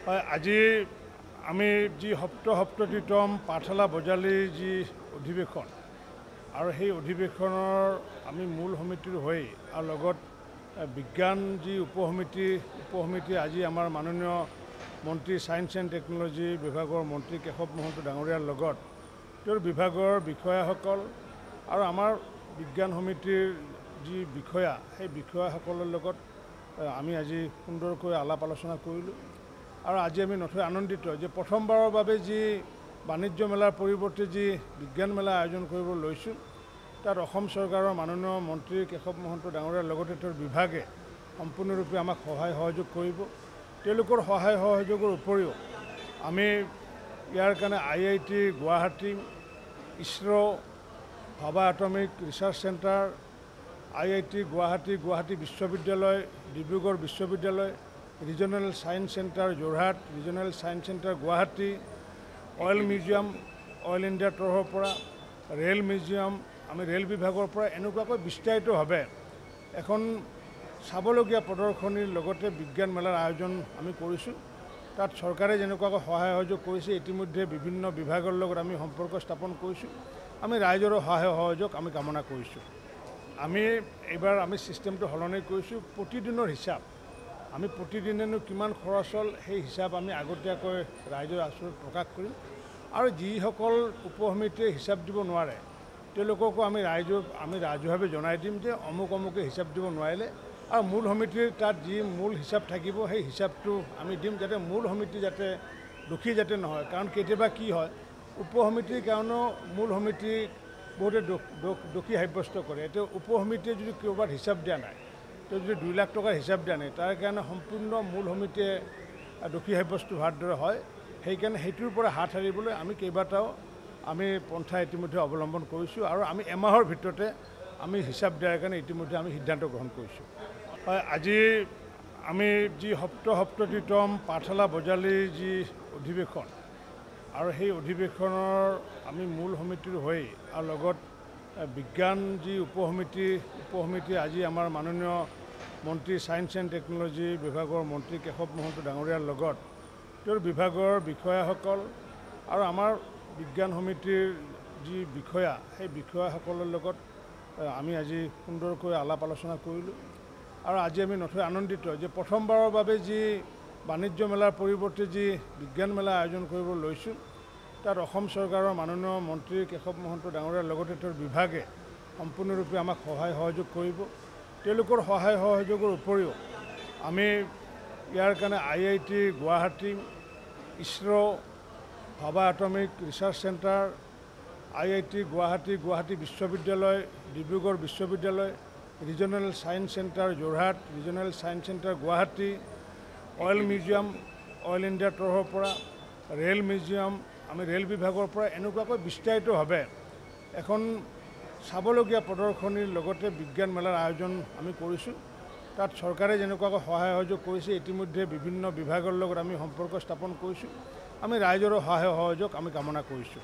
হয়, আজি আমি যি সপ্ততিতম পাঠশালা বজালিৰ যি অধিৱেশন আৰু সেই অধিৱেশনৰ আমি মূল সমিতিৰ হৈ আৰু লগত বিজ্ঞান যি উপসমিতি আজি আমাৰ মাননীয় মন্ত্ৰী ছায়েন্স এণ্ড টেকন'লজি বিভাগৰ মন্ত্ৰী কেশৱ মহন্ত ডাঙৰীয়াৰ লগত তেওঁৰ বিভাগৰ বিষয়াসকল আৰু আমাৰ বিজ্ঞান সমিতিৰ যি বিষয়া সেই বিষয়াসকলৰ লগত আমি আজি সুন্দৰকৈ আলাপ আলোচনা কৰিলোঁ। আৰু আজি আমি নথৈ আনন্দিত যে প্ৰথমবাৰৰ বাবে যি বাণিজ্য মেলাৰ পৰিৱৰ্তে যি বিজ্ঞান মেলা আয়োজন কৰিব লৈছোঁ, তাত অসম চৰকাৰৰ মাননীয় মন্ত্ৰী কেশৱ মহন্ত ডাঙৰীয়াৰ লগতে তেওঁৰ বিভাগে সম্পূৰ্ণৰূপে আমাক সহায় সহযোগ কৰিব। তেওঁলোকৰ সহায় সহযোগৰ উপৰিও আমি ইয়াৰ কাৰণে IIT গুৱাহাটী, ইছৰো, ভাবা atomic research centre, IIT Guwahati বিশ্ববিদ্যালয়, ডিব্ৰুগড় বিশ্ববিদ্যালয়, regional science centre Jorhat, regional science centre Guwahati, oil museum oil ইণ্ডিয়াৰ তৰফৰ পৰা, ৰেল মিউজিয়াম আমি ৰেল বিভাগৰ পৰা এনেকুৱাকৈ বিস্তাৰিতভাৱে এখন চাবলগীয়া প্ৰদৰ্শনীৰ লগতে বিজ্ঞান মেলাৰ আয়োজন আমি কৰিছোঁ। তাত চৰকাৰে যেনেকুৱাকৈ সহায় সহযোগ কৰিছে, ইতিমধ্যে বিভিন্ন বিভাগৰ লগত আমি সম্পৰ্ক স্থাপন কৰিছোঁ। আমি ৰাইজৰো সহায় সহযোগ আমি কামনা কৰিছোঁ। এইবাৰ আমি ছিষ্টেমটো সলনি কৰিছোঁ। প্ৰতিদিনৰ হিচাপ আমি প্ৰতিদিনেনো কিমান খৰচ হ'ল সেই হিচাপ আমি আগতীয়াকৈ ৰাইজৰ ওচৰত প্ৰকাশ কৰিম। আৰু যিসকল উপসমিতিয়ে হিচাপ দিব নোৱাৰে তেওঁলোককো আমি ৰাজহুৱাভাৱে জনাই দিম যে অমুকে হিচাপ দিব নোৱাৰিলে, আৰু মূল সমিতিৰ তাত যি মূল হিচাপ থাকিব সেই হিচাপটো আমি দিম, যাতে মূল সমিতি যাতে দোষী যাতে নহয়। কাৰণ কেতিয়াবা কি হয়, উপসমিতিৰ কাৰণেও মূল সমিতি বহুতে দোষী সাব্যস্ত কৰে। এতিয়া উপসমিতিয়ে যদি ক'ৰবাত হিচাপ দিয়া নাই, যদি 2 লাখ টকাৰ হিচাপ দিয়া নাই, তাৰ কাৰণে সম্পূৰ্ণ মূল সমিতিয়ে দোষী সাব্যস্ত হোৱাৰ দৰে হয়। সেইকাৰণে সেইটোৰ পৰা হাত সাৰিবলৈ আমি কেইবাটাও পন্থা ইতিমধ্যে অৱলম্বন কৰিছোঁ, আৰু আমি এমাহৰ ভিতৰতে আমি হিচাপ দিয়াৰ কাৰণে ইতিমধ্যে আমি সিদ্ধান্ত গ্ৰহণ কৰিছোঁ। হয়, আজি আমি যি সপ্ততিতম পাঠশালা বজালিৰ যি অধিৱেশন আৰু সেই অধিৱেশনৰ আমি মূল সমিতিৰ হৈ আৰু লগত বিজ্ঞান যি উপসমিতি আজি আমাৰ মাননীয় মন্ত্ৰী ছায়েন্স এণ্ড টেকন'লজি বিভাগৰ মন্ত্ৰী কেশৱ মহন্ত ডাঙৰীয়াৰ লগত তেওঁৰ বিভাগৰ বিষয়াসকল আৰু আমাৰ বিজ্ঞান সমিতিৰ যি বিষয়া সেই বিষয়াসকলৰ লগত আমি আজি সুন্দৰকৈ আলাপ আলোচনা কৰিলোঁ। আৰু আজি আমি নথৈ আনন্দিত যে প্ৰথমবাৰৰ বাবে যি বাণিজ্য মেলাৰ পৰিৱৰ্তে যি বিজ্ঞান মেলা আয়োজন কৰিব লৈছোঁ, তাত অসম চৰকাৰৰ মাননীয় মন্ত্ৰী কেশৱ মহন্ত ডাঙৰীয়াৰ লগতে তেওঁৰ বিভাগে সম্পূৰ্ণৰূপে আমাক সহায় সহযোগ কৰিব। তেওঁলোকৰ সহায় সহযোগৰ উপৰিও আমি ইয়াৰ কাৰণে IIT গুৱাহাটী, ইছৰো, ভাবা atomic research centre, IIT Guwahati বিশ্ববিদ্যালয়, ডিব্ৰুগড় বিশ্ববিদ্যালয়, regional science centre Jorhat, regional science centre Guwahati, oil museum oil ইণ্ডিয়াৰ তৰফৰ পৰা, ৰেল মিউজিয়াম আমি ৰেল বিভাগৰ পৰা এনেকুৱাকৈ বিস্তাৰিতভাৱে এখন চাবলগীয়া প্ৰদৰ্শনীৰ লগতে বিজ্ঞান মেলাৰ আয়োজন আমি কৰিছোঁ। তাত চৰকাৰে যেনেকুৱাকৈ সহায় সহযোগ কৰিছে, ইতিমধ্যে বিভিন্ন বিভাগৰ লগত আমি সম্পৰ্ক স্থাপন কৰিছোঁ। আমি ৰাইজৰো সহায় সহযোগ আমি কামনা কৰিছোঁ।